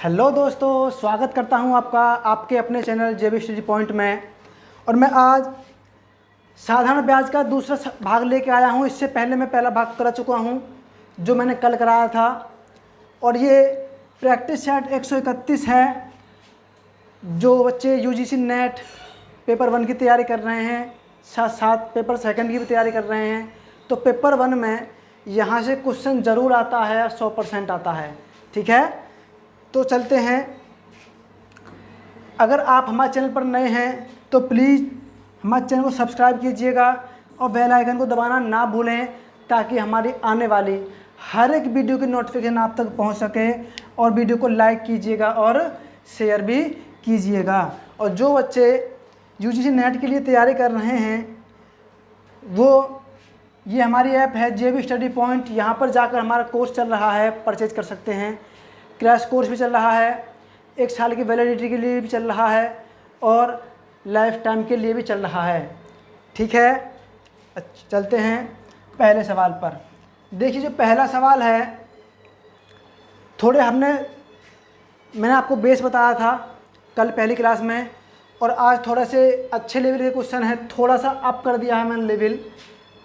Hello दोस्तों, स्वागत करता हूं आपका आपके अपने चैनल जेबी स्टडी पॉइंट में। और मैं आज साधारण ब्याज का दूसरा भाग लेके आया हूं। इससे पहले मैं पहला भाग करा चुका हूं जो मैंने कल कराया था। और ये प्रैक्टिस सेट 131 है। जो बच्चे यूजीसी नेट पेपर 1 की तैयारी कर रहे हैं, साथ साथ पेपर सेकंड की भी तैयारी कर रहे हैं, तो पेपर 1 में यहाँ से क्वेश्चन ज़रूर आता है, 100% आता है। ठीक है, तो चलते हैं। अगर आप हमारे चैनल पर नए हैं तो प्लीज़ हमारे चैनल को सब्सक्राइब कीजिएगा और बेल आइकन को दबाना ना भूलें, ताकि हमारी आने वाली हर एक वीडियो की नोटिफिकेशन आप तक पहुंच सके। और वीडियो को लाइक कीजिएगा और शेयर भी कीजिएगा। और जो बच्चे यूजीसी नेट के लिए तैयारी कर रहे हैं, वो ये हमारी ऐप है जेबी स्टडी पॉइंट। यहाँ पर जाकर हमारा कोर्स चल रहा है, परचेज कर सकते हैं। क्रैश कोर्स भी चल रहा है, 1 साल की वैलिडिटी के लिए भी चल रहा है और लाइफ टाइम के लिए भी चल रहा है। ठीक है, चलते हैं पहले सवाल पर। देखिए, जो पहला सवाल है, मैंने आपको बेस बताया था कल पहली क्लास में, और आज थोड़ा से अच्छे लेवल के क्वेश्चन है। थोड़ा सा अप कर दिया है मैंने लेवल,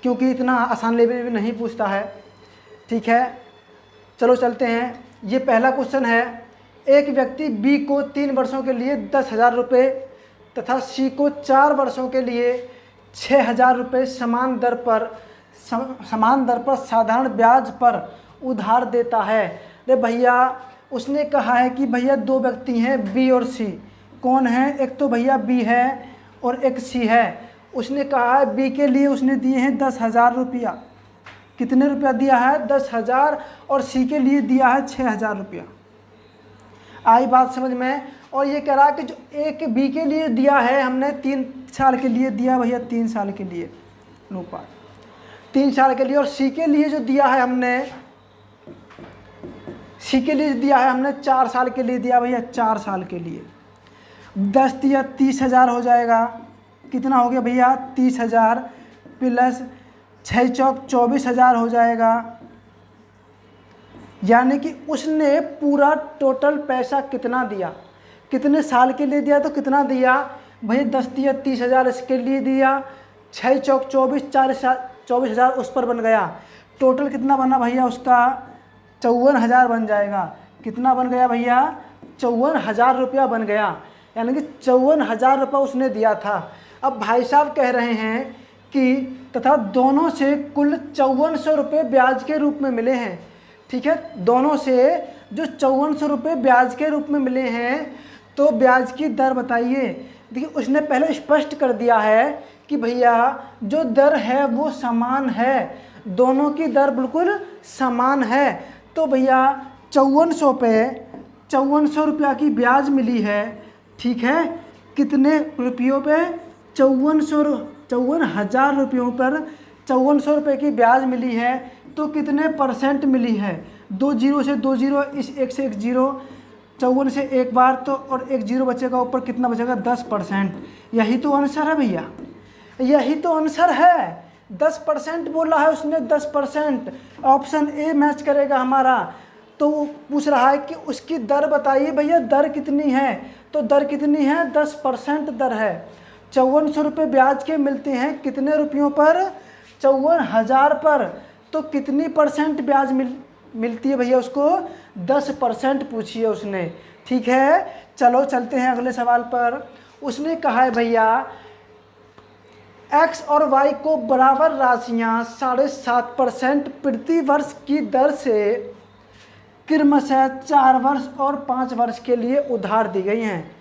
क्योंकि इतना आसान लेवल भी नहीं पूछता है। ठीक है, चलो चलते हैं। ये पहला क्वेश्चन है। एक व्यक्ति बी को 3 वर्षों के लिए 10,000 रुपये तथा सी को 4 वर्षों के लिए 6,000 रुपये समान दर पर साधारण ब्याज पर उधार देता है। अरे भैया, उसने कहा है कि भैया 2 व्यक्ति हैं, बी और सी। कौन है? एक तो भैया बी है और एक सी है। उसने कहा है बी के लिए उसने दिए हैं 10,000 रुपया। कितने रुपया दिया है? 10,000। और सी के लिए दिया है 6,000 रुपया। आई बात समझ में? और ये कह रहा है कि जो एक बी के लिए दिया है हमने 3 साल के लिए दिया भैया, 3 साल के लिए अनुपात 3 साल के लिए। और सी के लिए जो दिया है हमने 4 साल के लिए दिया भैया, 4 साल के लिए। 10 दिया 30,000 हो जाएगा। कितना हो गया भैया? 30,000 प्लस 6 चौक 24,000 हो जाएगा। यानी कि उसने पूरा टोटल पैसा कितना दिया, कितने साल के लिए दिया, तो कितना दिया भैया? 10 दिया 30,000 इसके लिए दिया, 6 चौक 24, 24,000 उस पर बन गया। टोटल कितना बना भैया उसका? 54,000 बन जाएगा। कितना बन गया भैया? 54,000 रुपया बन गया। यानी कि 54,000 रुपया उसने दिया था। अब भाई साहब कह रहे हैं कि तथा दोनों से कुल 5400 रुपये ब्याज के रूप में मिले हैं। ठीक है, दोनों से जो 5400 रुपये ब्याज के रूप में मिले हैं, तो ब्याज की दर बताइए। देखिए, उसने पहले स्पष्ट कर दिया है कि भैया जो दर है वो समान है, दोनों की दर बिल्कुल समान है। तो भैया 5400 पे 5400 रुपया की ब्याज मिली है। ठीक है, कितने रुपयों पे? 54,000 रुपयों पर 5400 रुपये की ब्याज मिली है। तो कितने परसेंट मिली है? 2 जीरो से 2 जीरो, इस 1 से 1 जीरो, 54 से 1 बार, तो और 1 जीरो बचेगा, ऊपर कितना बचेगा? 10%। यही तो आंसर है भैया, यही तो आंसर है। 10% बोला है उसने, 10%। ऑप्शन ए मैच करेगा हमारा। तो वो पूछ रहा है कि उसकी दर बताइए भैया, दर कितनी है? तो दर कितनी है? 10% दर है। 5400 रुपये ब्याज के मिलते हैं कितने रुपयों पर? 54,000 पर। तो कितनी परसेंट ब्याज मिलती है भैया उसको? 10% पूछी है उसने। ठीक है, चलो चलते हैं अगले सवाल पर। उसने कहा है भैया एक्स और वाई को बराबर राशियां 7.5% प्रति वर्ष की दर से क्रमशः 4 वर्ष और 5 वर्ष के लिए उधार दी गई हैं।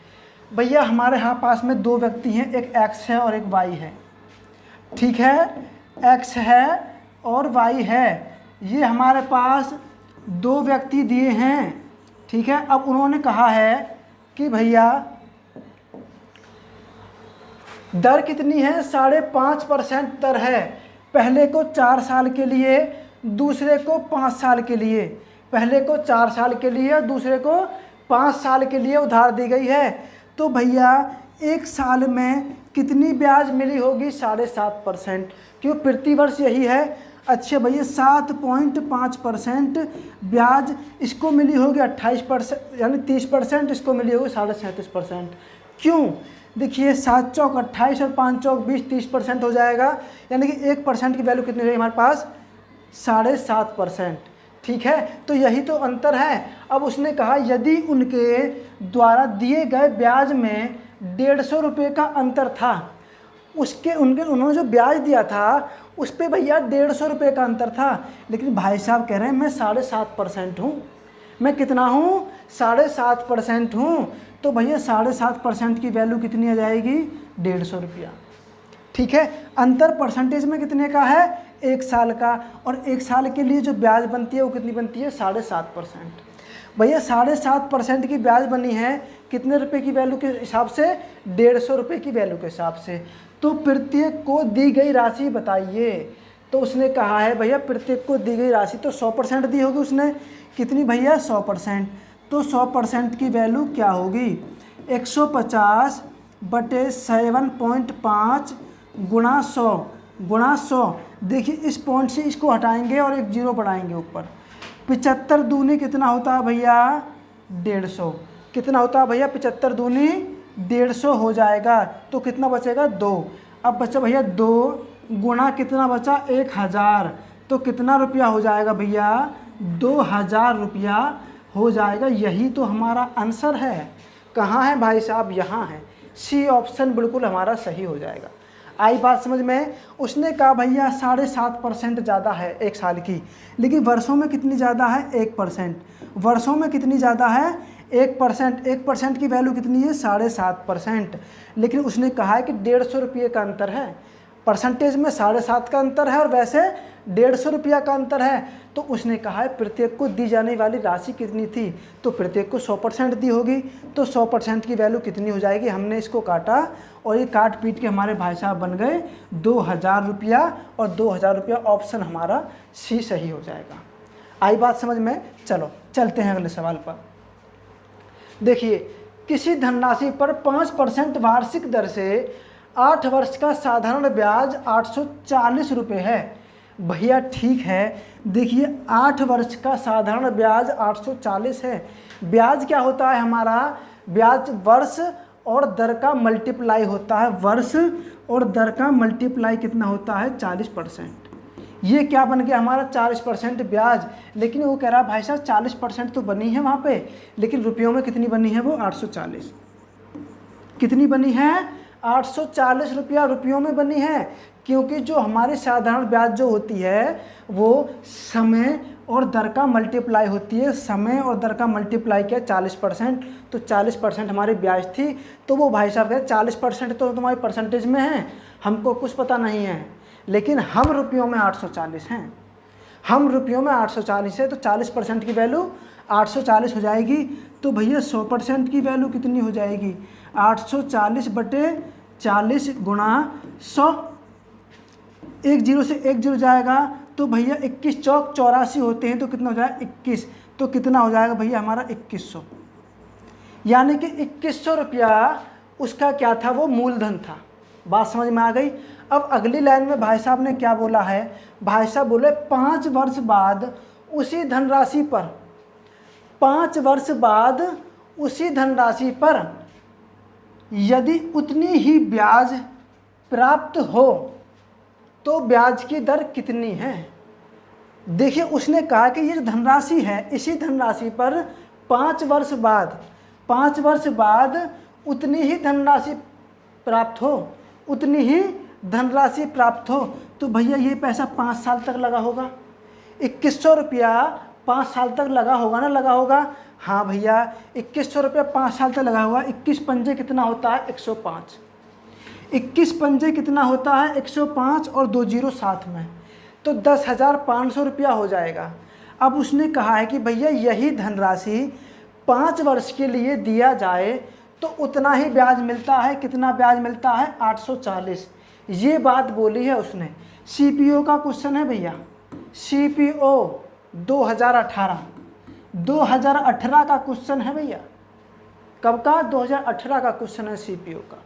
भैया हमारे यहाँ पास में 2 व्यक्ति हैं, एक एक्स है और एक वाई है। ठीक है, एक्स है और वाई है। ये हमारे पास 2 व्यक्ति दिए हैं। ठीक है, अब उन्होंने कहा है कि भैया दर कितनी है? 5.5% दर है। पहले को 4 साल के लिए, दूसरे को 5 साल के लिए। पहले को 4 साल के लिए, दूसरे को 5 साल के लिए उधार दी गई है। तो भैया 1 साल में कितनी ब्याज मिली होगी? 7.5%। क्यों? प्रति वर्ष यही है। अच्छा भैया 7.5% ब्याज इसको मिली होगी 28%, यानी 30%, इसको मिली होगी 37.5%। क्यों? देखिए 7 चौक 28 और 5 चौक 20, 30% हो जाएगा, यानी कि 1% की वैल्यू कितनी हो जाएगी हमारे पास? 7.5%। ठीक है, तो यही तो अंतर है। अब उसने कहा यदि उनके द्वारा दिए गए ब्याज में 150 रुपये का अंतर था, उन्होंने जो ब्याज दिया था उस पर भैया 150 रुपये का अंतर था, लेकिन भाई साहब कह रहे हैं मैं 7.5% हूँ। मैं कितना हूँ? 7.5% हूँ। तो भैया 7.5% की वैल्यू कितनी आ जाएगी? 150 रुपया। ठीक है, अंतर परसेंटेज में कितने का है? 1 साल का। और 1 साल के लिए जो ब्याज बनती है वो कितनी बनती है? 7.5%। भैया 7.5% की ब्याज बनी है कितने रुपए की वैल्यू के हिसाब से? 150 रुपये की वैल्यू के हिसाब से। तो प्रत्येक को दी गई राशि बताइए। तो उसने कहा है भैया प्रत्येक को दी गई राशि तो 100% दी होगी उसने। कितनी भैया? 100%। तो 100% की वैल्यू क्या होगी? 150 बटे 7.5 गुणा 100। देखिए इस पॉइंट से इसको हटाएंगे और एक जीरो बढ़ाएंगे ऊपर। 75 दूनी कितना होता है भैया? 150। कितना होता है भैया? 75 दूनी 150 हो जाएगा। तो कितना बचेगा? 2। अब बचा भैया 2 गुणा कितना बचा? 1000। तो कितना रुपया हो जाएगा भैया? 2000 रुपया हो जाएगा। यही तो हमारा आंसर है। कहाँ है भाई साहब? यहाँ है। सी ऑप्शन बिल्कुल हमारा सही हो जाएगा। आई बात समझ में? उसने कहा भैया 7.5% ज़्यादा है 1 साल की, लेकिन वर्षों में कितनी ज़्यादा है? 1%। वर्षों में कितनी ज़्यादा है? 1%। 1% की वैल्यू कितनी है? 7.5%। लेकिन उसने कहा है कि 150 रुपये का अंतर है। परसेंटेज में 7.5 का अंतर है और वैसे 150 रुपया का अंतर है। तो उसने कहा है प्रत्येक को दी जाने वाली राशि कितनी थी? तो प्रत्येक को 100% दी होगी। तो 100% की वैल्यू कितनी हो जाएगी? हमने इसको काटा और ये काट पीट के हमारे भाई साहब बन गए 2000 रुपया। और 2000 रुपया ऑप्शन हमारा सी सही हो जाएगा। आई बात समझ में? चलो चलते हैं अगले सवाल पर। देखिए किसी धनराशि पर 5% वार्षिक दर से 8 वर्ष का साधारण ब्याज 840 रुपये है। भैया ठीक है, देखिए 8 वर्ष का साधारण ब्याज 840 है। ब्याज क्या होता है हमारा? ब्याज वर्ष और दर का मल्टीप्लाई होता है। वर्ष और दर का मल्टीप्लाई कितना होता है? 40%। ये क्या बन गया हमारा? 40% ब्याज। लेकिन वो कह रहा है भाई साहब 40% तो बनी है वहाँ पे, लेकिन रुपयों में कितनी बनी है? वो 840। कितनी बनी है? 840 रुपया रुपयों में बनी है। क्योंकि जो हमारी साधारण ब्याज जो होती है वो समय और दर का मल्टीप्लाई होती है। समय और दर का मल्टीप्लाई किया 40%, तो 40% हमारी ब्याज थी। तो वो भाई साहब कहते 40% तो तुम्हारी परसेंटेज में है, हमको कुछ पता नहीं है, लेकिन हम रुपयों में 840 हैं। हम रुपयों में 840 है, तो 40% की वैल्यू 840 हो जाएगी। तो भैया 100% की वैल्यू कितनी हो जाएगी? 840 बटे 40 गुणा 100। 1 जीरो से 1 जीरो जाएगा, तो भैया 21 चौक 84 होते हैं, तो कितना हो जाएगा? 21। तो कितना हो जाएगा भैया हमारा? 2100। यानी कि 2100 रुपया उसका क्या था? वो मूलधन था। बात समझ में आ गई? अब अगली लाइन में भाई साहब ने क्या बोला है? भाई साहब बोले 5 वर्ष बाद उसी धनराशि पर, 5 वर्ष बाद उसी धनराशि पर यदि उतनी ही ब्याज प्राप्त हो तो ब्याज की दर कितनी है? देखिए उसने कहा कि ये जो धनराशि है, इसी धनराशि पर 5 वर्ष बाद उतनी ही धनराशि प्राप्त हो, उतनी ही धनराशि प्राप्त हो। तो भैया ये पैसा 5 साल तक लगा होगा। 2100 रुपया 5 साल तक लगा होगा ना? लगा होगा। हाँ भैया 2100 रुपया 5 साल तक लगा हुआ। 21 पंजे कितना होता है? 105। 21 पंजे कितना होता है? 105 और 2 जीरो साथ में, तो 10,500 रुपया हो जाएगा। अब उसने कहा है कि भैया यही धनराशि 5 वर्ष के लिए दिया जाए तो उतना ही ब्याज मिलता है। कितना ब्याज मिलता है? 840। ये बात बोली है उसने। सीपीओ का क्वेश्चन है भैया, सीपीओ 2018 का क्वेश्चन है भैया। कब का? 2018 का क्वेश्चन है सीपीओ का।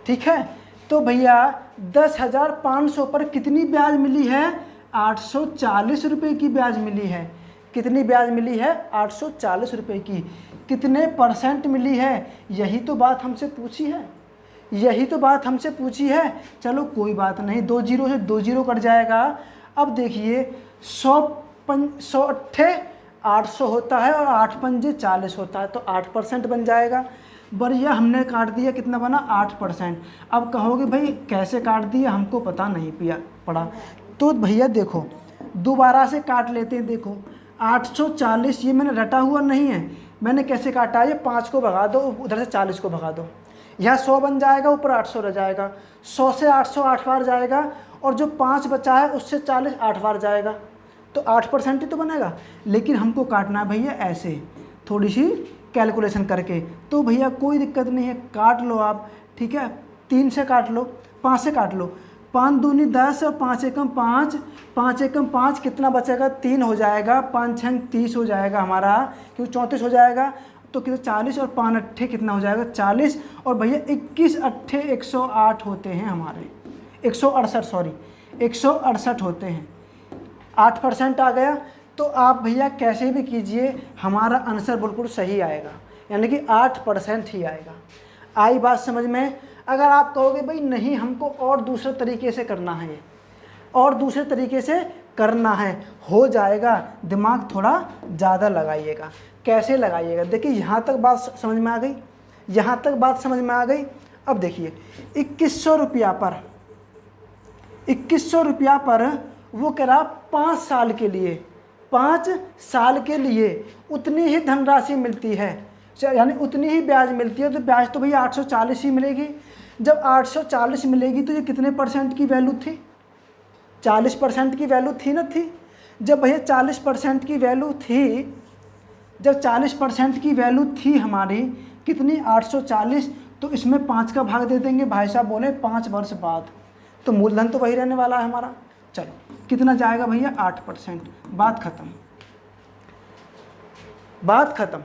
ठीक है, तो भैया 10,500 पर कितनी ब्याज मिली है? 840 रुपये की ब्याज मिली है। कितनी ब्याज मिली है? 840 रुपये की। कितने परसेंट मिली है? यही तो बात हमसे पूछी है, यही तो बात हमसे पूछी है। चलो कोई बात नहीं, 2 जीरो से 2 जीरो कट जाएगा। अब देखिए 100 अट्ठे 800 होता है और 8 पंजे 40 होता है, तो 8% बन जाएगा। बढ़िया, हमने काट दिया, कितना बना? 8%। अब कहोगे भाई कैसे काट दिया, हमको पता नहीं पड़ा। तो भैया देखो दोबारा से काट लेते हैं। देखो 840 ये मैंने रटा हुआ नहीं है, मैंने कैसे काटा? ये 5 को भगा दो, उधर से 40 को भगा दो, यहाँ 100 बन जाएगा, ऊपर 800 रह जाएगा। 100 से 800 8 बार जाएगा और जो 5 बचा है उससे 40 8 बार जाएगा, तो 8% ही तो बनेगा। लेकिन हमको काटना है भैया ऐसे, थोड़ी सी कैलकुलेशन करके। तो भैया कोई दिक्कत नहीं है, काट लो आप, ठीक है। 3 से काट लो, 5 से काट लो। 5 दूनी 10 और 5 एकम 5, 5 एकम 5, कितना बचेगा? 3 हो जाएगा। 5 छंग 30 हो जाएगा हमारा, क्योंकि 34 हो जाएगा, तो कितना? 40 और 5 अट्ठे कितना हो जाएगा? 40। और भैया 21 अट्ठे 108 होते हैं हमारे, 168 सॉरी 168 होते हैं। 8% आ गया। तो आप भैया कैसे भी कीजिए हमारा आंसर बिल्कुल सही आएगा, यानी कि 8% ही आएगा। आई बात समझ में? अगर आप कहोगे भाई नहीं हमको और दूसरे तरीके से करना है, और दूसरे तरीके से करना है, हो जाएगा, दिमाग थोड़ा ज़्यादा लगाइएगा। कैसे लगाइएगा? देखिए यहाँ तक बात समझ में आ गई, यहाँ तक बात समझ में आ गई। अब देखिए 2100 रुपया पर, 2100 रुपया पर वो कह रहा 5 साल के लिए, 5 साल के लिए उतनी ही धनराशि मिलती है, यानी उतनी ही ब्याज मिलती है। तो ब्याज तो भैया 840 ही मिलेगी। जब 840 मिलेगी तो ये कितने परसेंट की वैल्यू थी? 40% की वैल्यू थी ना? थी। जब भैया 40% की वैल्यू थी, जब 40% की वैल्यू थी हमारी, कितनी? 840, तो इसमें 5 का भाग दे देंगे। भाई साहब बोले 5 वर्ष बाद, तो मूलधन तो वही रहने वाला है हमारा। चलो कितना जाएगा भैया? 8%। बात खत्म, बात खत्म,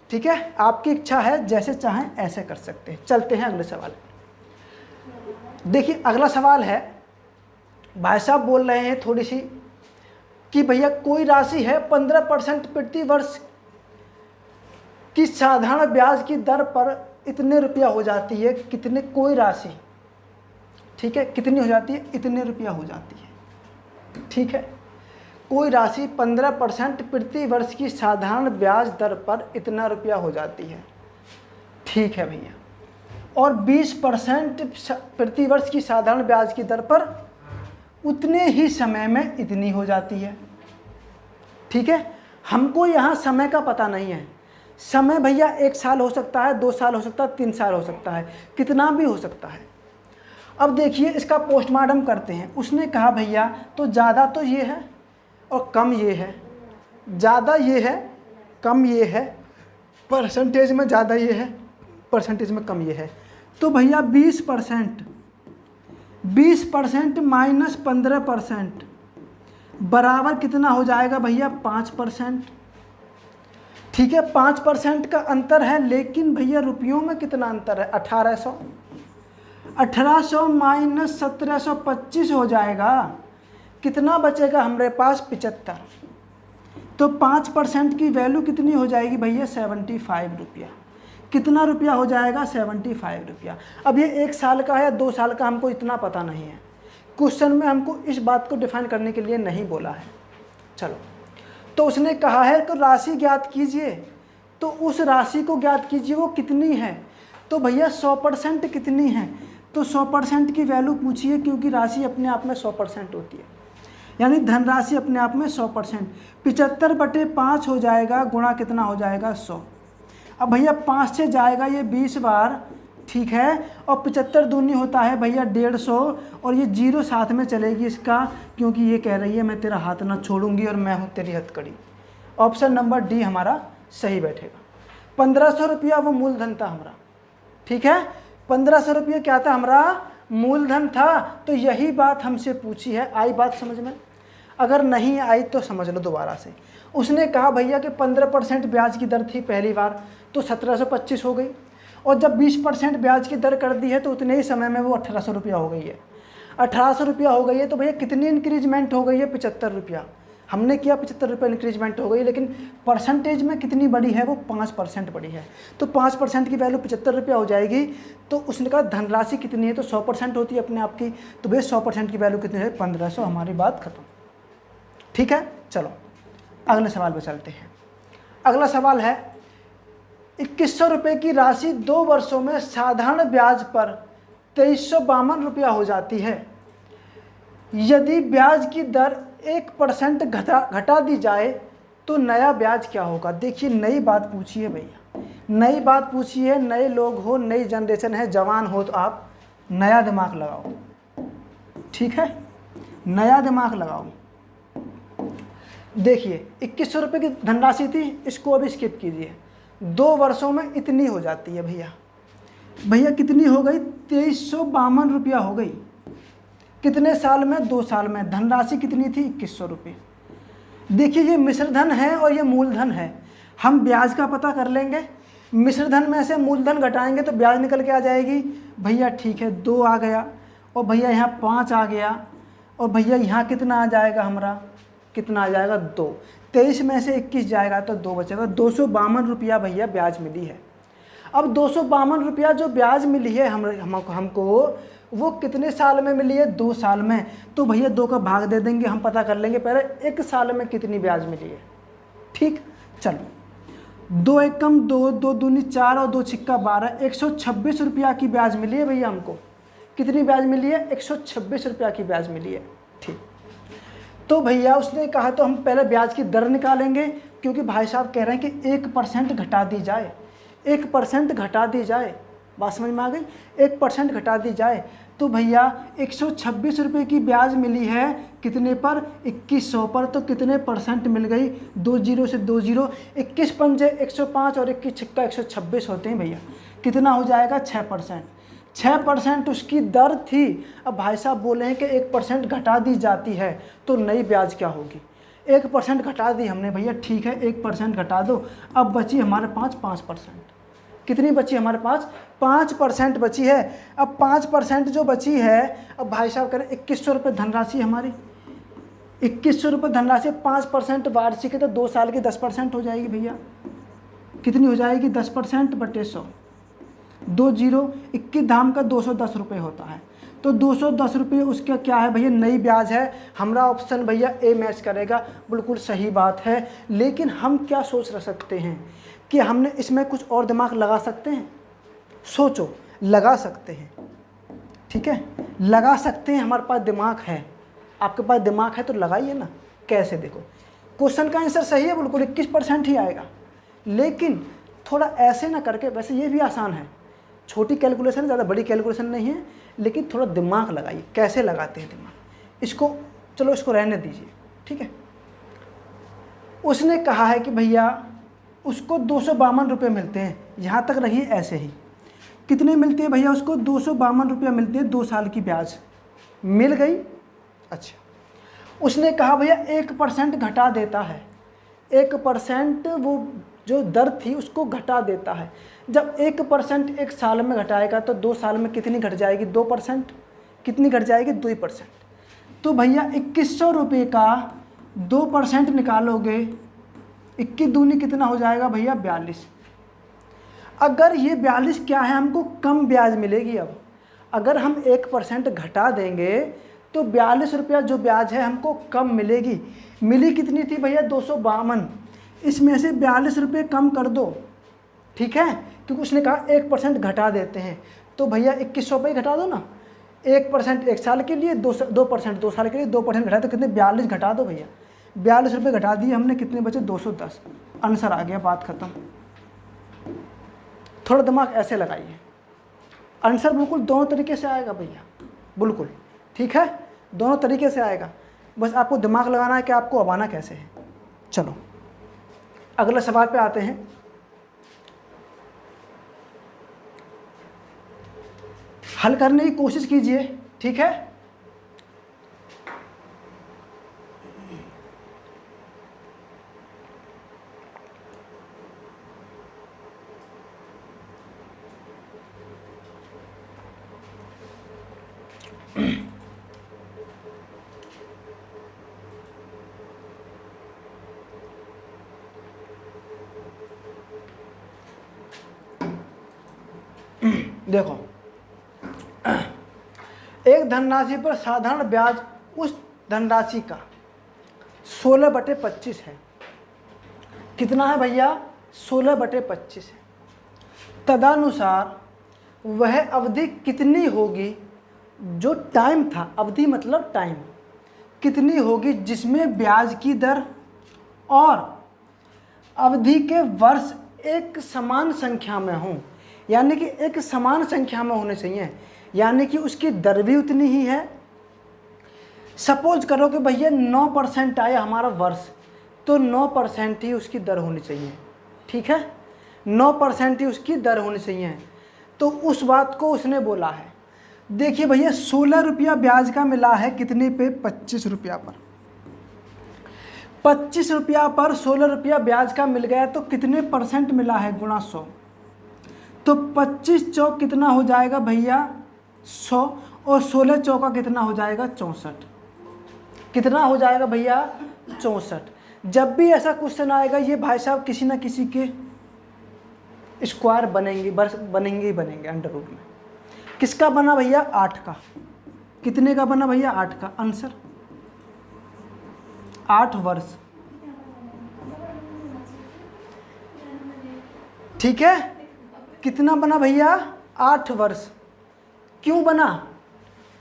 ठीक है। आपकी इच्छा है, जैसे चाहें ऐसे कर सकते हैं। चलते हैं अगले सवाल। देखिए अगला सवाल है, भाई साहब बोल रहे हैं थोड़ी सी कि भैया कोई राशि है 15% प्रति वर्ष की साधारण ब्याज की दर पर इतने रुपया हो जाती है। कितने? कोई राशि, ठीक है, कितनी हो जाती है? इतने रुपया हो जाती है, ठीक है। कोई राशि 15% प्रति वर्ष की साधारण ब्याज दर पर इतना रुपया हो जाती है, ठीक है भैया। और 20% प्रति वर्ष की साधारण ब्याज की दर पर उतने ही समय में इतनी हो जाती है, ठीक है। हमको यहाँ समय का पता नहीं है। समय भैया 1 साल हो सकता है, 2 साल हो सकता है, 3 साल हो सकता है, कितना भी हो सकता है। अब देखिए इसका पोस्टमार्टम करते हैं। उसने कहा भैया तो ज़्यादा तो ये है और कम ये है, ज़्यादा ये है, कम ये है, परसेंटेज में ज़्यादा ये है, परसेंटेज में कम ये है। तो भैया 20% माइनस 15% बराबर कितना हो जाएगा भैया? 5%, ठीक है। 5% का अंतर है, लेकिन भैया रुपयों में कितना अंतर है? 1800 माइनस 1725 हो जाएगा। कितना बचेगा हमारे पास? 75। तो 5% की वैल्यू कितनी हो जाएगी भैया? 75 रुपया। कितना रुपया हो जाएगा? 75 रुपया। अब ये 1 साल का है या 2 साल का हमको इतना पता नहीं है, क्वेश्चन में हमको इस बात को डिफाइन करने के लिए नहीं बोला है। चलो, तो उसने कहा है तो राशि ज्ञात कीजिए, तो उस राशि को ज्ञात कीजिए वो कितनी है। तो भैया 100% कितनी है? तो 100% की वैल्यू पूछिए, क्योंकि राशि अपने आप में 100% होती है, यानी धनराशि अपने आप में 100%। 75/5 हो जाएगा, गुणा कितना हो जाएगा? 100। अब भैया 5 से जाएगा ये 20 बार, ठीक है। और 75 दूनी होता है भैया 150, और ये 0 साथ में चलेगी इसका, क्योंकि ये कह रही है मैं तेरा हाथ ना छोड़ूंगी और मैं हूँ तेरी हथकड़ी। ऑप्शन नंबर डी हमारा सही बैठेगा। 1500 रुपया वो मूलधन था हमारा, ठीक है। 1500 रुपया क्या था? हमारा मूलधन था। तो यही बात हमसे पूछी है। आई बात समझ में? अगर नहीं आई तो समझ लो दोबारा से। उसने कहा भैया कि 15% ब्याज की दर थी पहली बार, तो 1725 हो गई, और जब 20% ब्याज की दर कर दी है तो उतने ही समय में वो 1800 रुपया हो गई है। 1800 रुपया हो गई है, तो भैया कितनी इंक्रीजमेंट हो गई है? 75 रुपया। हमने किया 75 रुपये इंक्रीजमेंट हो गई, लेकिन परसेंटेज में कितनी बड़ी है? वो 5% बड़ी है। तो 5% की वैल्यू 75 रुपया हो जाएगी। तो उसने कहा धनराशि कितनी है? तो 100% होती है अपने आप की। तो भैया 100% की वैल्यू कितनी है? 1500। हमारी बात खत्म। ठीक है, चलो अगले सवाल पर चलते हैं। अगला सवाल है 2100 रुपये की राशि 2 वर्षों में साधारण ब्याज पर 2352 रुपया हो जाती है। यदि ब्याज की दर 1% घटा दी जाए तो नया ब्याज क्या होगा? देखिए नई बात पूछी है भैया, नई बात पूछी है। नए लोग हो, नई जनरेशन है, जवान हो, तो आप नया दिमाग लगाओ। ठीक है, नया दिमाग लगाओ। देखिए 2100 रुपये की धनराशि थी, इसको अभी स्किप कीजिए। 2 वर्षों में इतनी हो जाती है भैया। भैया कितनी हो गई? 2352 रुपया हो गई। कितने साल में? 2 साल में। धनराशि कितनी थी? 2100 रुपये। देखिए ये मिश्र धन है और ये मूलधन है। हम ब्याज का पता कर लेंगे। मिश्र धन में से मूलधन घटाएंगे तो ब्याज निकल के आ जाएगी। भैया ठीक है, 2 आ गया, और भैया यहाँ 5 आ गया, और भैया यहाँ कितना आ जाएगा हमारा? कितना आ जाएगा? 2। 23 में से 21 जाएगा तो 2 बचेगा। 252 रुपया भैया ब्याज मिली है। अब 252 रुपया जो ब्याज मिली है हमको, वो कितने साल में मिली है? 2 साल में। तो भैया 2 का भाग दे देंगे, हम पता कर लेंगे पहले 1 साल में कितनी ब्याज मिली है। ठीक, चलो 2 एकम 2, 2 दूनी 4 और 2 छिक्का 12, 126 रुपया की ब्याज मिली है भैया हमको। कितनी ब्याज मिली है? 126 रुपया की ब्याज मिली है। ठीक, तो भैया उसने कहा तो हम पहले ब्याज की दर निकालेंगे, क्योंकि भाई साहब कह रहे हैं कि 1% घटा दी जाए। 1% घटा दी जाए, बात समझ में आ गई? 1% घटा दी जाए तो भैया 126 रुपये की ब्याज मिली है कितने पर? 2100 पर। तो कितने परसेंट मिल गई? 2 जीरो से 2 जीरो, 21 पंजे 105 और 21 छिक्का 126 होते हैं भैया। कितना हो जाएगा? 6%। 6% उसकी दर थी। अब भाई साहब बोले हैं कि 1% घटा दी जाती है तो नई ब्याज क्या होगी? 1% घटा दी हमने भैया, ठीक है 1% घटा दो। अब बची हमारे पास 5%। कितनी बची हमारे पास? 5% बची है। अब 5% जो बची है, अब भाई साहब करें 2100 रुपये धनराशि हमारी, 2100 रुपये धनराशि, 5% वार्षिक है तो 2 साल की 10% हो जाएगी भैया। कितनी हो जाएगी? 10% बटे 100, 2 जीरो, 21 धाम का 210 रुपये होता है। तो 210 रुपये उसका क्या है भैया? नई ब्याज है। हमारा ऑप्शन भैया ए मैच करेगा। बिल्कुल सही बात है। लेकिन हम क्या सोच रह सकते हैं कि हमने इसमें कुछ और दिमाग लगा सकते हैं? सोचो, लगा सकते हैं। ठीक है, लगा सकते हैं, हमारे पास दिमाग है। आपके पास दिमाग है तो लगाइए ना। कैसे? देखो क्वेश्चन का आंसर सही है, बिल्कुल 21% ही आएगा, लेकिन थोड़ा ऐसे ना करके, वैसे ये भी आसान है, छोटी कैलकुलेशन, ज़्यादा बड़ी कैलकुलेशन नहीं है, लेकिन थोड़ा दिमाग लगाइए। कैसे लगाते हैं दिमाग? इसको चलो इसको रहने दीजिए। ठीक है, उसने कहा है कि भैया उसको 252 रुपये मिलते हैं, यहाँ तक रही ऐसे ही। कितने मिलते हैं भैया उसको? 252 रुपया मिलते हैं। 2 साल की ब्याज मिल गई। अच्छा, उसने कहा भैया 1% घटा देता है। 1% वो जो दर थी उसको घटा देता है। जब 1% 1 साल में घटाएगा तो 2 साल में कितनी घट जाएगी? 2%। कितनी घट जाएगी? 2%। तो भैया 2100 रुपये का 2% निकालोगे, 21 दूनी कितना हो जाएगा भैया? 42। अगर ये 42 क्या है? हमको कम ब्याज मिलेगी। अब अगर हम 1% घटा देंगे तो 42 रुपया जो ब्याज है हमको कम मिलेगी। मिली कितनी थी भैया? 252। इसमें से 42 रुपये कम कर दो। ठीक है, क्योंकि उसने कहा 1% घटा देते हैं, तो भैया 2100 रुपये घटा दो ना। 1% 1 साल के लिए, 2% 2 साल के लिए, 2% घटा तो कितने? 42 घटा दो भैया। 42 रुपये घटा दिए हमने, कितने बचे? 210। आंसर आ गया, बात खत्म। थोड़ा दिमाग ऐसे लगाइए, आंसर बिल्कुल दोनों तरीके से आएगा भैया, बिल्कुल। ठीक है, दोनों तरीके से आएगा, बस आपको दिमाग लगाना है कि आपको आवाना कैसे है। चलो अगले सवाल पे आते हैं। हल करने की कोशिश कीजिए। ठीक है, देखो, एक धनराशि पर साधारण ब्याज उस धनराशि का 16/25 है। कितना है भैया? 16/25 है। तदनुसार वह अवधि कितनी होगी, जो टाइम था, अवधि मतलब टाइम, कितनी होगी जिसमें ब्याज की दर और अवधि के वर्ष एक समान संख्या में हों, यानी कि एक समान संख्या में होने चाहिए, यानी कि उसकी दर भी उतनी ही है। सपोज करो कि भैया 9% आया हमारा वर्ष, तो 9% ही उसकी दर होनी चाहिए, ठीक है, 9% ही उसकी दर होनी चाहिए। तो उस बात को उसने बोला है। देखिए भैया 16 रुपया ब्याज का मिला है, कितने पे? 25 रुपया पर। 25 रुपया पर 16 रुपया ब्याज का मिल गया, तो कितने % मिला है? गुणा 100। तो 25 चौक कितना हो जाएगा भैया? 100, और 16 चौका कितना हो जाएगा? 64। कितना हो जाएगा भैया? 64। जब भी ऐसा क्वेश्चन आएगा, ये भाई साहब किसी ना किसी के स्क्वायर बनेंगे, बनेंगे ही बनेंगे अंडर रूट में। किसका बना भैया? 8 का। कितने का बना भैया? 8 का। आंसर 8 वर्ष, ठीक है। कितना बना भैया? 8 वर्ष। क्यों बना?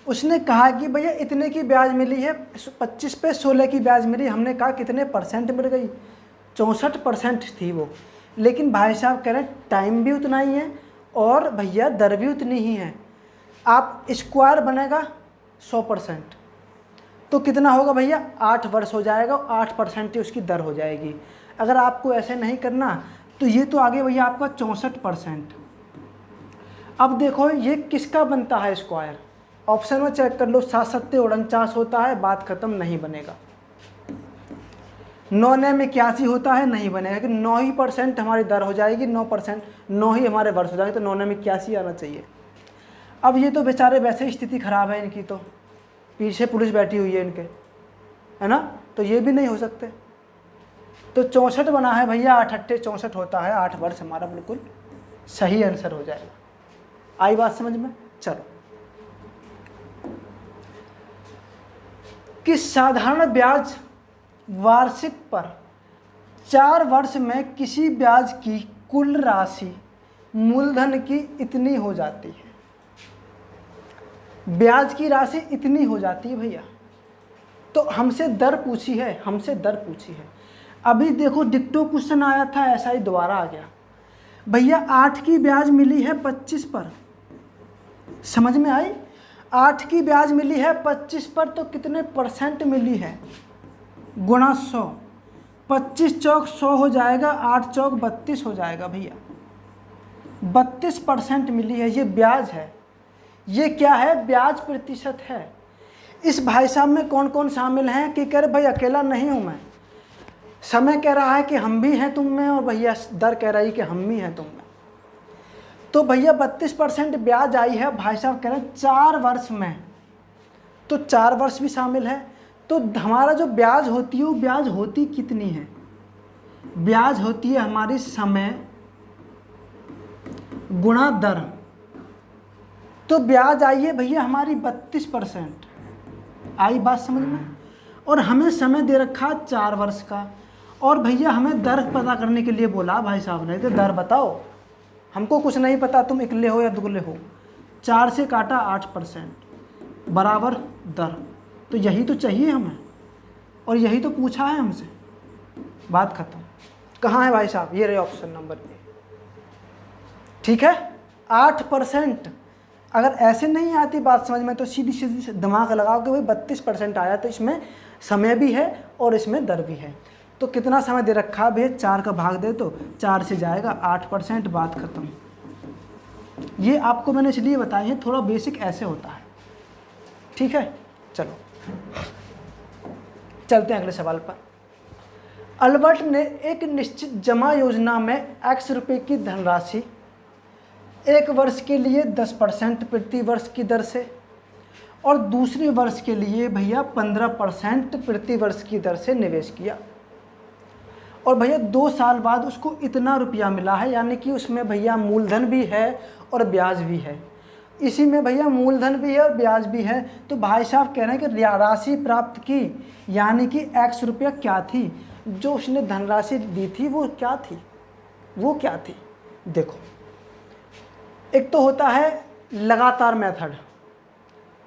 उसने कहा कि भैया इतने की ब्याज मिली है, 25 पे 16 की ब्याज मिली। हमने कहा कितने % मिल गई? 64% थी वो। लेकिन भाई साहब कह रहे हैं टाइम भी उतना ही है और भैया दर भी उतनी ही है। आप स्क्वायर बनेगा 100%, तो कितना होगा भैया? 8 वर्ष हो जाएगा, 8% ही उसकी दर हो जाएगी। अगर आपको ऐसे नहीं करना तो ये तो आगे भैया आपका 64%। अब देखो ये किसका बनता है स्क्वायर? ऑप्शन में चेक कर लो, 7 7 49 होता है, बात खत्म, नहीं बनेगा। 9 9 में 81 होता है, नहीं बनेगा, कि 9 ही % हमारी दर हो जाएगी, 9%, 9 ही हमारे वर्ष हो जाएंगे, तो 9 9 में 81 आना चाहिए। अब ये तो बेचारे वैसे ही स्थिति खराब है इनकी, तो पीछे पुलिस बैठी हुई है इनके, है ना, तो ये भी नहीं हो सकते। तो 64 बना है भैया, 8 8 64 होता है, 8 वर्ष हमारा बिल्कुल सही आंसर हो जाएगा। आई बात समझ में? चलो, कि साधारण ब्याज वार्षिक पर 4 वर्ष में किसी ब्याज की कुल राशि मूलधन की इतनी हो जाती है। ब्याज की राशि इतनी हो जाती है भैया, तो हमसे दर पूछी है, हमसे दर पूछी है। अभी देखो डिक्टो क्वेश्चन आया था, ऐसा ही दोबारा आ गया भैया। 8 की ब्याज मिली है 25 पर, समझ में आई? 8 की ब्याज मिली है 25 पर, तो कितने % मिली है? गुणा 100। 25 चौक 100 हो जाएगा, 8 चौक 32 हो जाएगा भैया। 32% मिली है, ये ब्याज है। ये क्या है? ब्याज प्रतिशत है। इस भाई साहब में कौन कौन शामिल हैं? कि कह रहे भाई अकेला नहीं हूँ मैं, समय कह रहा है कि हम भी हैं तुम में, और भैया दर कह रही है कि हम भी हैं तुम में। तो भैया 32% ब्याज आई है, भाई साहब कह रहे हैं 4 वर्ष में, तो 4 वर्ष भी शामिल है। तो हमारा जो ब्याज होती है वो ब्याज होती कितनी है? ब्याज होती है हमारी समय गुणा दर। तो ब्याज आई है भैया हमारी 32%। आई बात समझ में? और हमें समय दे रखा 4 वर्ष का, और भैया हमें दर पता करने के लिए बोला भाई साहब ने, तो दर बताओ, हमको कुछ नहीं पता, तुम इकले हो या दुगले हो। 4 से काटा 8% बराबर दर, तो यही तो चाहिए हमें, और यही तो पूछा है हमसे। बात खत्म। कहाँ है भाई साहब? ये रहे ऑप्शन नंबर ए, ठीक है। 8%। अगर ऐसे नहीं आती बात समझ में, तो सीधी सीधी दिमाग लगाओ कि भाई 32% आया, तो इसमें समय भी है और इसमें दर भी है। तो कितना समय दे रखा है भैया? 4 का भाग दे तो 4 से जाएगा 8%, बात खत्म। ये आपको मैंने इसलिए बताया है, थोड़ा बेसिक ऐसे होता है, ठीक है। चलो चलते हैं अगले सवाल पर। अल्बर्ट ने एक निश्चित जमा योजना में X रुपये की धनराशि 1 वर्ष के लिए 10% प्रति वर्ष की दर से, और दूसरे वर्ष के लिए भैया 15% प्रति वर्ष की दर से निवेश किया, और भैया 2 साल बाद उसको इतना रुपया मिला है, यानी कि उसमें भैया मूलधन भी है और ब्याज भी है। इसी में भैया मूलधन भी है और ब्याज भी है। तो भाई साहब कह रहे हैं कि राशि प्राप्त की, यानी कि x रुपया क्या थी, जो उसने धनराशि दी थी वो क्या थी, वो क्या थी। देखो, एक तो होता है लगातार मेथड।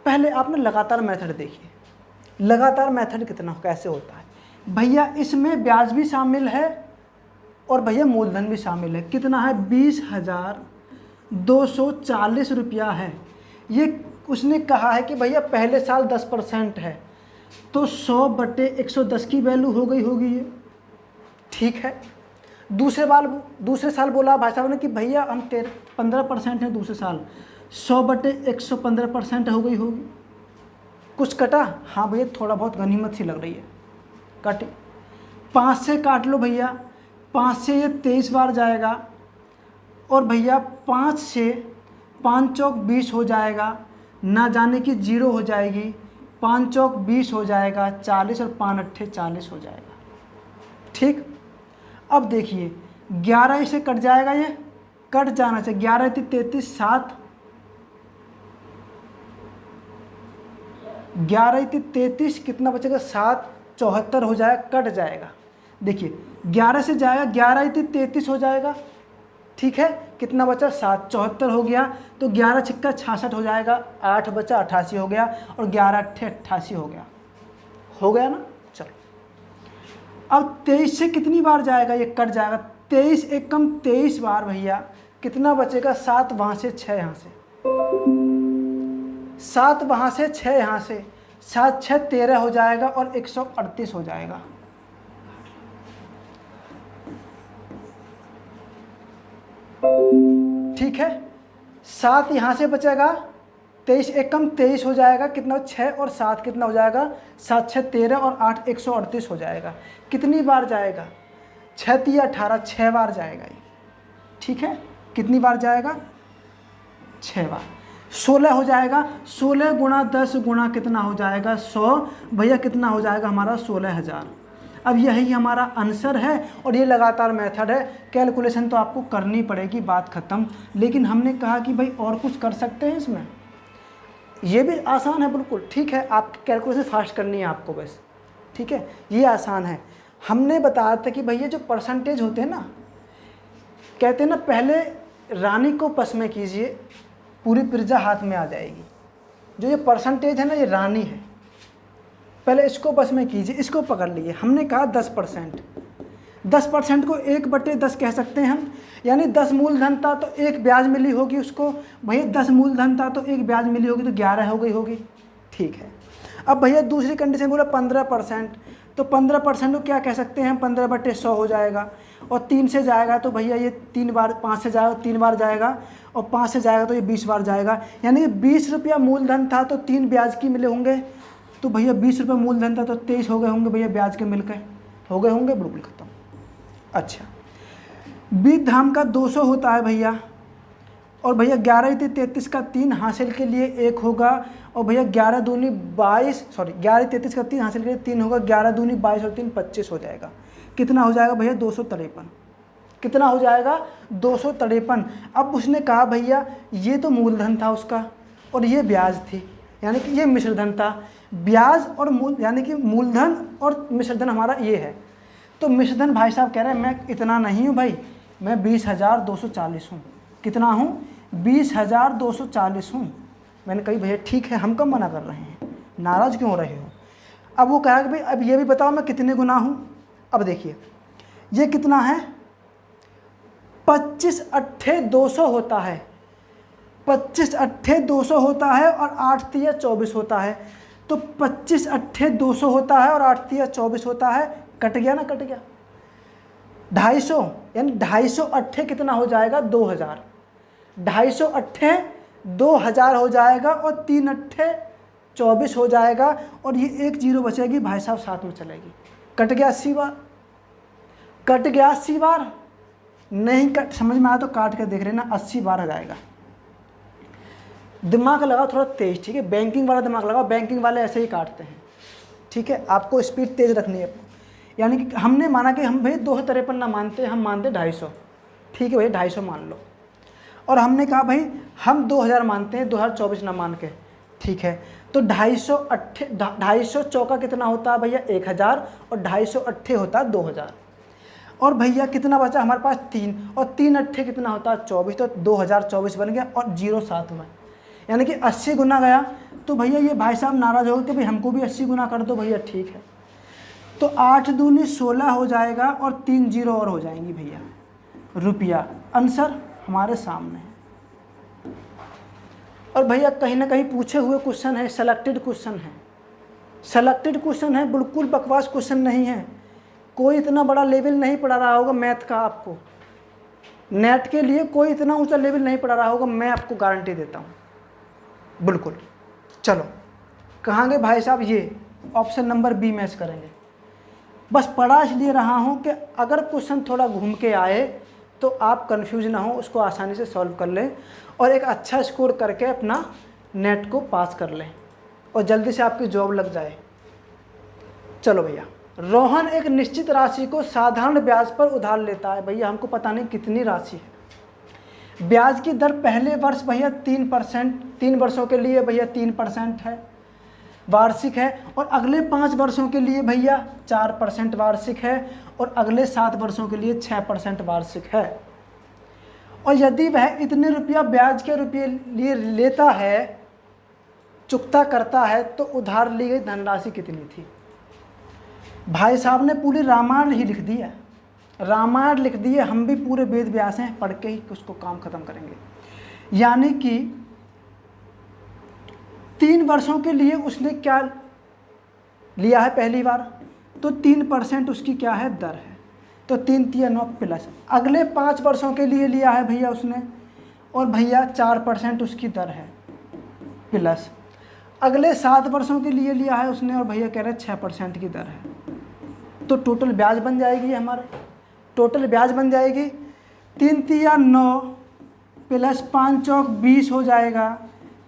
पहले आपने लगातार मेथड देखिए, लगातार मेथड कितना कैसे होता है भैया। इसमें ब्याज भी शामिल है और भैया मूलधन भी शामिल है। कितना है, 20,240 रुपया है। ये उसने कहा है कि भैया पहले साल 10% है, तो 100/110 की वैल्यू हो गई होगी ये, ठीक है। दूसरे साल बोला भाई साहब ने कि भैया हम 15% है दूसरे साल, 100/115% हो गई होगी। कुछ कटा, हाँ भैया थोड़ा बहुत गनीमत सी लग रही है, काटे। 5 से काट लो भैया, 5 से ये 23 बार जाएगा, और भैया 5 से 5 चौक 20 हो जाएगा, ना जाने की 0 हो जाएगी, 5 चौक 20 हो जाएगा 40, और 5 अट्ठे 40 हो जाएगा, ठीक। अब देखिए 11 इसे कट जाएगा, ये कट जाना चाहिए, 11 × 33 7, 11 × 33 कितना बचेगा 7, 74 हो जाएगा, कट जाएगा। देखिए 11 से जाएगा, 11 × 33 हो जाएगा, ठीक है। कितना बचा 7, 74 हो गया, तो 11 छिक्का 66 हो जाएगा, 8 बचा 88 हो गया, और 11 अट्ठे 88 हो गया ना। चलो अब 23 से कितनी बार जाएगा, ये कट जाएगा, 23 एकम 23 बार भैया, कितना बचेगा 7 वहाँ से 6 यहाँ से, 7 वहाँ से 6 यहाँ से, 7 6 13 हो जाएगा, और 138 हो जाएगा। ठीक है, 7 यहाँ से बचेगा, 23 एकम 23 हो जाएगा, कितना 6 और 7 कितना हो जाएगा, 7 6 13 और 8 138 हो जाएगा। कितनी बार जाएगा, 6 3 18, 6 बार जाएगा ये, ठीक है। कितनी बार जाएगा, 6 बार। 16 हो जाएगा, 16 गुणा 10 गुणा कितना हो जाएगा 100 भैया, कितना हो जाएगा हमारा 16,000। अब यही हमारा आंसर है, और ये लगातार मेथड है। कैलकुलेशन तो आपको करनी पड़ेगी, बात ख़त्म। लेकिन हमने कहा कि भाई और कुछ कर सकते हैं इसमें, ये भी आसान है बिल्कुल, ठीक है। आपकी कैलकुलेशन फास्ट करनी है आपको बस, ठीक है, ये आसान है। हमने बताया था कि भैया जो परसेंटेज होते हैं ना, कहते हैं ना पहले रानी को पस में कीजिए, पूरी प्रजा हाथ में आ जाएगी। जो ये परसेंटेज है ना, ये रानी है, पहले इसको बस में कीजिए, इसको पकड़ लीजिए। हमने कहा 10%, 10% को 1/10 कह सकते हैं हम, यानी 10 मूलधन था तो 1 ब्याज मिली होगी उसको, भैया 10 मूलधन था तो 1 ब्याज मिली होगी, तो 11 हो गई होगी, ठीक है। अब भैया दूसरी कंडीशन बोला 15%, तो 15% को क्या कह सकते हैं, 15/100 हो जाएगा, और 3 से जाएगा तो भैया ये 3 बार, 5 से जाएगा 3 बार जाएगा, और 5 से जाएगा तो ये 20 बार जाएगा, यानी कि 20 रुपया मूलधन था तो 3 ब्याज की मिले होंगे, तो भैया 20 रुपये मूलधन था तो 23 हो गए होंगे भैया ब्याज के मिलकर, हो गए होंगे, बिल्कुल खत्म। अच्छा, 20 धाम का 200 होता है भैया, और भैया 11 × 33 का 3 हासिल के लिए 1 होगा, और भैया 11 दूनी 22, सॉरी 11 × 33 का 3 हासिल के लिए 3 होगा, 11 दूनी 22 और 3 25 हो जाएगा। कितना हो जाएगा भैया 253, कितना हो जाएगा 253। अब उसने कहा भैया ये तो मूलधन था उसका, और ये ब्याज थी, यानी कि ये मिश्रधन था। ब्याज और यानी कि मूलधन और मिश्रधन हमारा ये है, तो मिश्रधन भाई साहब कह रहे हैं मैं इतना नहीं हूँ भाई, मैं 20,240 हूँ। कितना हूँ, 20,240 हूँ। मैंने कही भैया ठीक है, हम कब मना कर रहे हैं, नाराज़ क्यों हो रहे हो। अब वो कहा कि भाई अब ये भी बताओ मैं कितने गुना हूँ। अब देखिए ये कितना है, 25 अट्ठे 200 होता है, 25 अट्ठे 200 होता है, और 8 तिया 24 होता है। तो 25 अट्ठे 200 होता है और 8 तिया 24 होता है, कट गया ना, कट गया। 250, यानी 250 अट्ठे कितना हो जाएगा 2000, 250 अट्ठे 2000 हो जाएगा, और 3 अट्ठे 24 हो जाएगा, और ये 1 जीरो बचेगी भाई साहब, साथ में चलेगी। कट गया 80 बार, कट गया 80 बार। नहीं कट समझ में आया तो काट के देख रहे ना, 80 बार आ जाएगा। दिमाग लगाओ थोड़ा तेज, ठीक है, बैंकिंग वाला दिमाग लगाओ, बैंकिंग वाले ऐसे ही काटते हैं, ठीक है। आपको स्पीड तेज रखनी है। यानी कि हमने माना कि हम भैया 253 ना मानते, हम मानते 250, ठीक है भैया 250 मान लो। और हमने कहा भाई हम 2000 मानते हैं, 2024 ना मान के, ठीक है। तो 250 चौका कितना होता है भैया 1000, और 250 होता है 2000। और भैया कितना बचा हमारे पास 3, और 3 अट्ठे कितना होता है 24, तो 2024 बन गया और 0 साथ में, यानी कि 80 गुना गया। तो भैया ये भाई साहब नाराज़ हो गए कि भाई हमको भी 80 गुना कर दो भैया, ठीक है। तो 8 दूनी 16 हो जाएगा और 3 जीरो और हो जाएंगी भैया रुपया। आंसर हमारे सामने है। और भैया कहीं ना कहीं पूछे हुए क्वेश्चन है, सेलेक्टेड क्वेश्चन है, सेलेक्टेड क्वेश्चन है, बिल्कुल बकवास क्वेश्चन नहीं है। कोई इतना बड़ा लेवल नहीं पढ़ा रहा होगा मैथ का आपको, नेट के लिए कोई इतना ऊंचा लेवल नहीं पढ़ा रहा होगा, मैं आपको गारंटी देता हूँ बिल्कुल। चलो कहाँ गए भाई साहब, ये ऑप्शन नंबर बी मैच करेंगे। बस पढ़ा इसलिए रहा हूँ कि अगर क्वेश्चन थोड़ा घूम के आए तो आप कंफ्यूज ना हो, उसको आसानी से सॉल्व कर लें और एक अच्छा स्कोर करके अपना नेट को पास कर लें और जल्दी से आपकी जॉब लग जाए। चलो भैया, रोहन एक निश्चित राशि को साधारण ब्याज पर उधार लेता है। भैया हमको पता नहीं कितनी राशि है। ब्याज की दर पहले वर्ष भैया 3%, 3 वर्षों के लिए भैया 3% है वार्षिक है, और अगले 5 वर्षों के लिए भैया 4% वार्षिक है, और अगले 7 वर्षों के लिए 6% वार्षिक है। और यदि वह इतने रुपया ब्याज के रुपये लिए लेता है, चुकता करता है, तो उधार ली गई धनराशि कितनी थी। भाई साहब ने पूरी रामायण ही लिख दी है, रामायण लिख दी है। हम भी पूरे वेद व्यास हैं, पढ़ के ही उसको काम खत्म करेंगे। यानी कि 3 वर्षों के लिए उसने क्या लिया है पहली बार, तो 3% उसकी क्या है दर है, तो 3 3 9 प्लस। अगले 5 वर्षों के लिए लिया है भैया उसने, और भैया 4% उसकी दर है प्लस। अगले 7 वर्षों के लिए लिया है उसने, और भैया कह रहे हैं 6% की दर है। तो टोटल ब्याज बन जाएगी हमारे, टोटल ब्याज बन जाएगी 3 3 9 प्लस 5 चौक 20 हो जाएगा,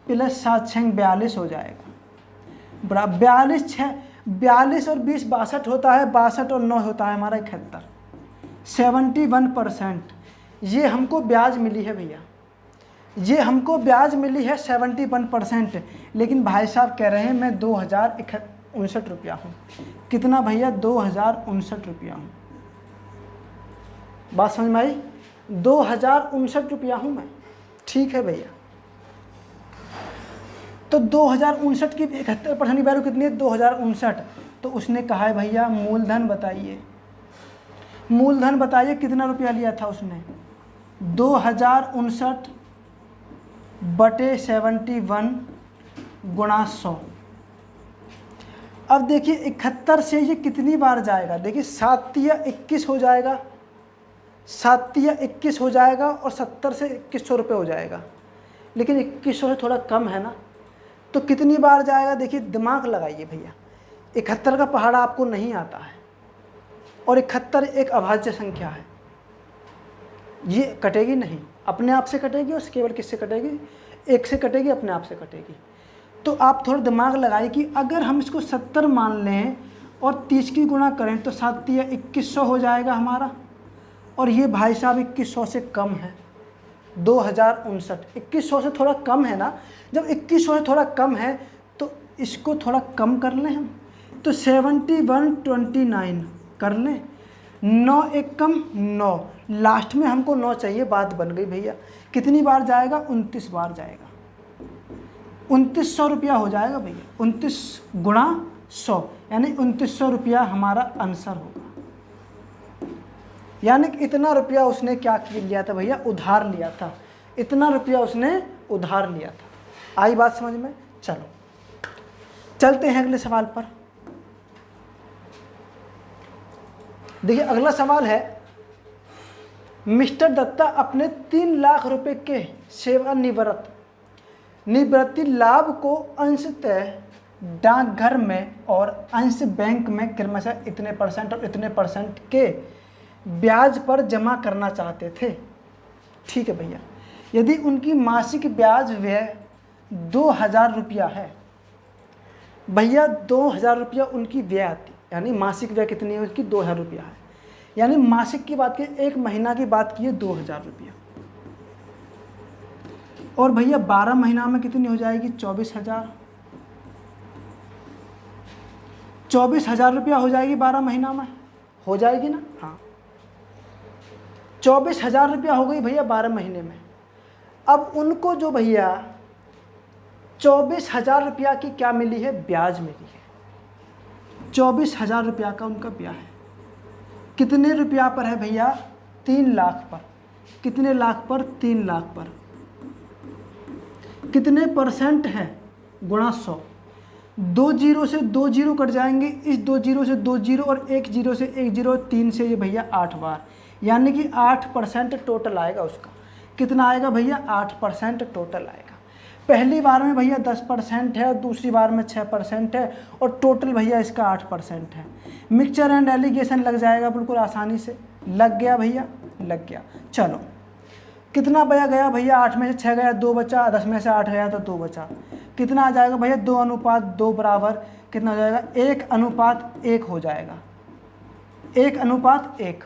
प्लस 7 6 42 हो जाएगा। बड़ा 42 और 20 62 होता है, 62 और 9 होता है हमारा 71, 71%। ये हमको ब्याज मिली है भैया, ये हमको ब्याज मिली है 71%। लेकिन भाई साहब कह रहे हैं मैं 2059 रुपया हूँ। कितना भैया 2059 रुपया हूँ। बात समझ में आई, 2059 रुपया हूँ मैं, ठीक है भैया। तो 2059 की 71% की वैल्यू कितनी है 2059। तो उसने कहा है भैया मूलधन बताइए, मूलधन बताइए कितना रुपया लिया था उसने। 2059 बटे 71 गुणा 100। अब देखिए 71 से ये कितनी बार जाएगा, देखिए 7 या 21 हो जाएगा, 7 या 21 हो जाएगा, और 70 से 2100 रुपये हो जाएगा। लेकिन 2100 से थोड़ा कम है ना, तो कितनी बार जाएगा। देखिए दिमाग लगाइए भैया, 71 का पहाड़ा आपको नहीं आता है, और 71 एक अभाज्य संख्या है, ये कटेगी नहीं, अपने आप से कटेगी। और केवल किससे कटेगी, एक से कटेगी, अपने आप से कटेगी। तो आप थोड़ा दिमाग लगाइए कि अगर हम इसको 70 मान लें और 30 की गुणा करें तो 7 या 2100 हो जाएगा हमारा, और ये भाई साहब 2100 से कम है 2059। 2100 से थोड़ा कम है ना, जब 2100 से थोड़ा कम है तो इसको थोड़ा कम कर लें हम, तो 7129 कर लें। 9 एक कम 9, लास्ट में हमको 9 चाहिए, बात बन गई भैया। कितनी बार जाएगा, 29 बार जाएगा, 2900 रुपया हो जाएगा भैया। 29 गुणा 100 यानी 2900 रुपया हमारा आंसर होगा। यानी कि इतना रुपया उसने क्या लिया था भैया, उधार लिया था। इतना रुपया उसने उधार लिया था। आई बात समझ में। चलो चलते हैं अगले सवाल पर। देखिए अगला सवाल है, मिस्टर दत्ता अपने 3 लाख रुपए के सेवानिवृत्ति लाभ को अंशतः डाकघर में और अंश बैंक में क्रमशः इतने % और इतने % के ब्याज पर जमा करना चाहते थे। ठीक है भैया, यदि उनकी मासिक ब्याज व्यय 2000 रुपया है, भैया 2000 रुपया उनकी व्यय आती, यानी मासिक व्यय कितनी है उसकी 2000 रुपया है। यानी मासिक की बात की, एक महीना की बात की है 2000 रुपया। और भैया 12 महीना में कितनी हो जाएगी? 24,000। 24,000 रुपया हो जाएगी 12 महीना में, हो जाएगी ना? हाँ, 24,000 रुपया हो गई भैया 12 महीने में। अब उनको जो भैया 24,000 रुपया की क्या मिली है? ब्याज मिली है। 24,000 रुपया का उनका ब्याज है। कितने रुपया पर है भैया? 3 लाख पर। कितने लाख पर? 3 लाख पर। कितने परसेंट है? गुणा 100। 2 जीरो से 2 जीरो कट जाएंगे, इस 2 जीरो से 2 जीरो और 1 जीरो से 1 जीरो, 3 से ये भैया 8 बार, यानी कि 8% टोटल आएगा उसका। कितना आएगा भैया? 8% टोटल आएगा। पहली बार में भैया 10% है और दूसरी बार में 6% है और टोटल भैया इसका 8% है। मिक्सचर एंड एलिगेशन लग जाएगा बिल्कुल आसानी से। लग गया भैया? लग गया। चलो कितना बया गया भैया? 8 में से 6 गया, 2 बचा। 10 में से 8 गया तो 2 बचा। कितना आ जाएगा भैया? 2:2 बराबर कितना हो जाएगा? 1:1 हो जाएगा। 1:1।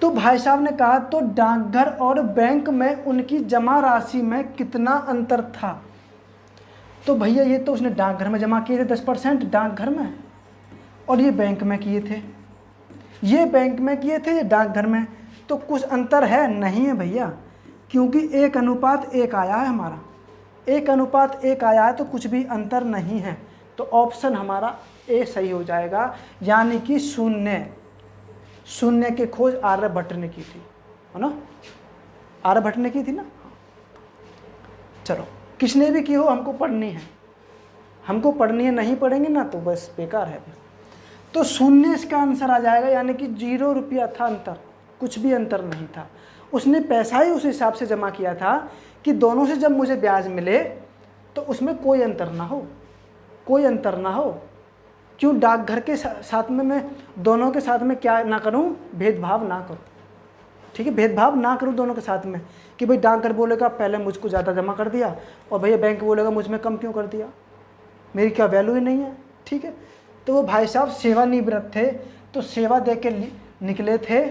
तो भाई साहब ने कहा तो डाकघर और बैंक में उनकी जमा राशि में कितना अंतर था? तो भैया ये तो उसने डाकघर में जमा किए थे 10% डाकघर में, और ये बैंक में किए थे। ये बैंक में किए थे, ये डाकघर में। तो कुछ अंतर है? नहीं है भैया, क्योंकि 1:1 आया है हमारा। 1:1 आया है तो कुछ भी अंतर नहीं है। तो ऑप्शन हमारा ए सही हो जाएगा, यानी कि शून्य की खोज आर्यभट्ट ने की थी, है ना? आर्यभट्ट ने की थी ना? चलो, किसने भी की हो हमको पढ़नी है, हमको पढ़नी है। नहीं पढ़ेंगे ना तो बस बेकार है। तो शून्य इसका आंसर आ जाएगा, यानी कि 0 रुपया था अंतर, कुछ भी अंतर नहीं था। उसने पैसा ही उस हिसाब से जमा किया था कि दोनों से जब मुझे ब्याज मिले तो उसमें कोई अंतर ना हो, कोई अंतर ना हो। क्यों? डाकघर के साथ में मैं दोनों के साथ में क्या ना करूं? भेदभाव ना करूं। ठीक है, भेदभाव ना करूं दोनों के साथ में, कि भाई डाकघर बोलेगा पहले मुझको ज़्यादा जमा कर दिया और भैया बैंक बोलेगा मुझ में कम क्यों कर दिया, मेरी क्या वैल्यू ही नहीं है। ठीक है, तो वो भाई साहब सेवानिवृत्त थे, तो सेवा दे के निकले थे।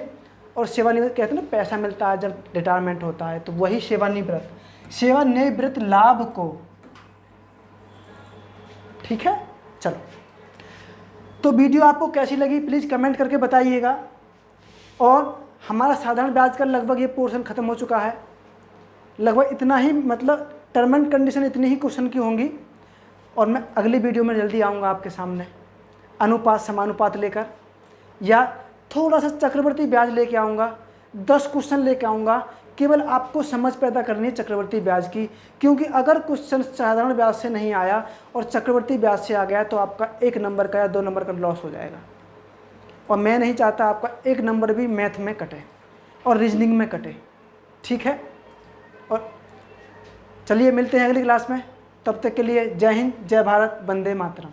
और सेवानिवृत्त कहते हैं ना, पैसा मिलता है जब रिटायरमेंट होता है, तो वही सेवानिवृत्त, सेवानिवृत्त लाभ को। ठीक है, चलो। तो वीडियो आपको कैसी लगी प्लीज़ कमेंट करके बताइएगा। और हमारा साधारण ब्याज का लगभग ये पोर्शन ख़त्म हो चुका है। लगभग इतना ही, मतलब टर्म एंड कंडीशन इतनी ही क्वेश्चन की होंगी। और मैं अगली वीडियो में जल्दी आऊँगा आपके सामने, अनुपात समानुपात लेकर, या थोड़ा सा चक्रवर्ती ब्याज लेके आऊँगा। 10 क्वेश्चन लेके आऊँगा। केवल आपको समझ पैदा करनी है चक्रवर्ती ब्याज की, क्योंकि अगर क्वेश्चन साधारण ब्याज से नहीं आया और चक्रवर्ती ब्याज से आ गया तो आपका 1 नंबर का या 2 नंबर का लॉस हो जाएगा। और मैं नहीं चाहता आपका 1 नंबर भी मैथ में कटे और रीजनिंग में कटे। ठीक है, और चलिए मिलते हैं अगली क्लास में। तब तक के लिए जय हिंद, जय भारत, वंदे मातरम।